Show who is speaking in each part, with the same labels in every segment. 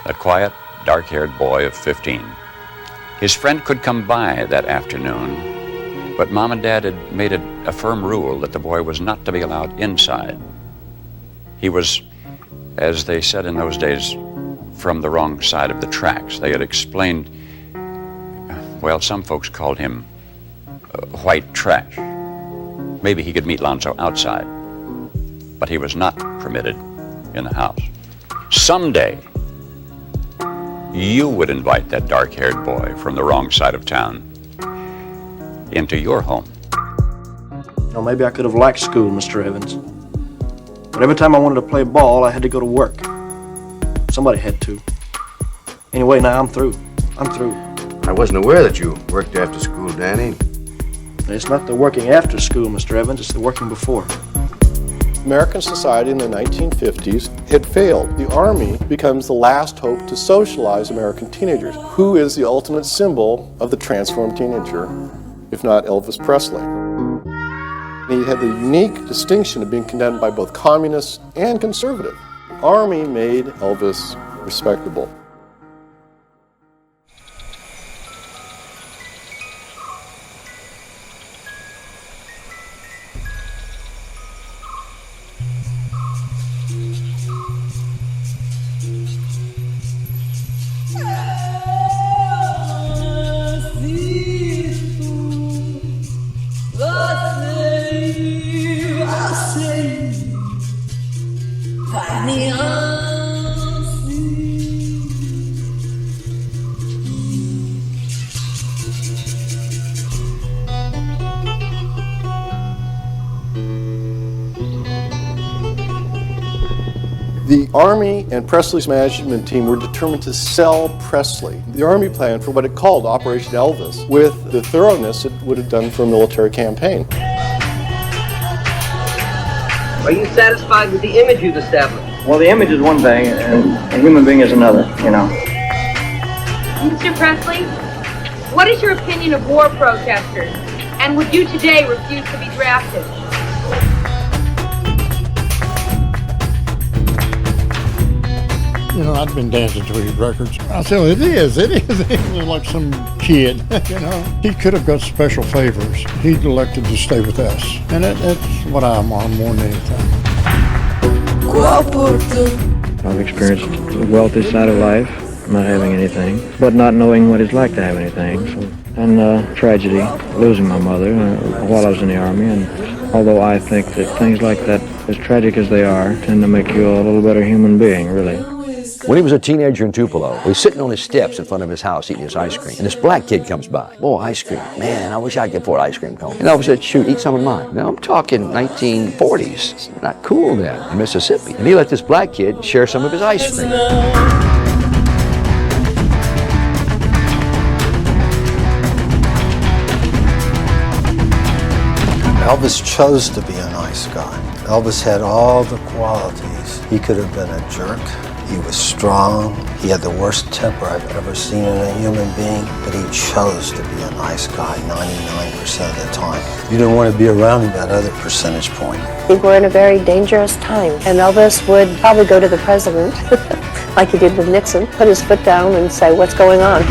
Speaker 1: that quiet, dark-haired boy of 15. His friend could come by that afternoon, but Mom and Dad had made it a firm rule that the boy was not to be allowed inside. He was, as they said in those days, from the wrong side of the tracks. They had explained, well, some folks called him white trash. Maybe he could meet Lonzo outside, but he was not permitted in the house. Someday, you would invite that dark-haired boy from the wrong side of town into your home.
Speaker 2: Maybe I could have liked school, Mr. Evans. But every time I wanted to play ball, I had to go to work. Somebody had to. Anyway, now I'm through. I'm through.
Speaker 3: I wasn't aware that you worked after school, Danny.
Speaker 2: It's not the working after school, Mr. Evans, it's the working before.
Speaker 4: American society in the 1950s had failed. The Army becomes the last hope to socialize American teenagers. Who is the ultimate symbol of the transformed teenager, if not Elvis Presley? He had the unique distinction of being condemned by both communists and conservative. The Army made Elvis respectable. The Army and Presley's management team were determined to sell Presley. The Army planned for what it called Operation Elvis with the thoroughness it would have done for a military campaign.
Speaker 5: Are you satisfied with the image you've established?
Speaker 2: Well, the image is one thing, and a human being is another, you know.
Speaker 6: Mr. Presley, what is your opinion of war protesters? And would you today refuse to be drafted?
Speaker 7: You know, I'd been dancing to his records. I said, it is like some kid, you know. He could have got special favors. He elected to stay with us. And that's what I'm on more than anything.
Speaker 8: I've experienced the wealthy side of life, not having anything, but not knowing what it's like to have anything. And tragedy, losing my mother while I was in the Army. And although I think that things like that, as tragic as they are, tend to make you a little better human being, really.
Speaker 9: When he was a teenager in Tupelo, he was sitting on his steps in front of his house eating his ice cream. And this black kid comes by. Oh, ice cream. Man, I wish I could afford ice cream cone. And Elvis said, shoot, eat some of mine. Now, I'm talking 1940s. It's not cool then in Mississippi. And he let this black kid share some of his ice cream.
Speaker 10: Elvis chose to be a nice guy. Elvis had all the qualities. He could have been a jerk. He was strong. He had the worst temper I've ever seen in a human being, but he chose to be a nice guy 99% of the time. You didn't want to be around him that other percentage point.
Speaker 11: I think we're in a very dangerous time, and Elvis would probably go to the president, like he did with Nixon, put his foot down and say, what's going on?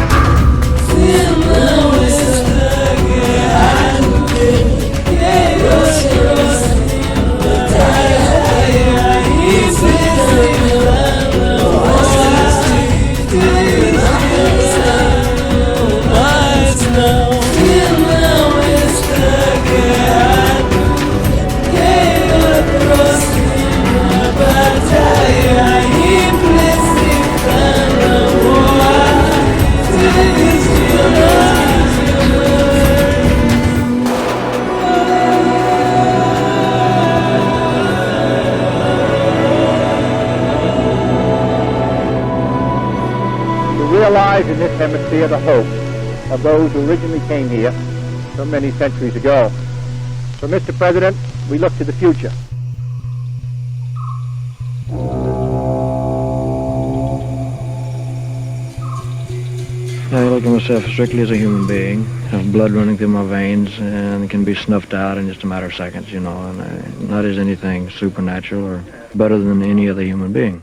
Speaker 12: Realize in this hemisphere the hope of those who originally came here so many centuries ago. So, Mr. President, we look to the future.
Speaker 8: I look at myself strictly as a human being. I have blood running through my veins and it can be snuffed out in just a matter of seconds, you know, and not as anything supernatural or better than any other human being.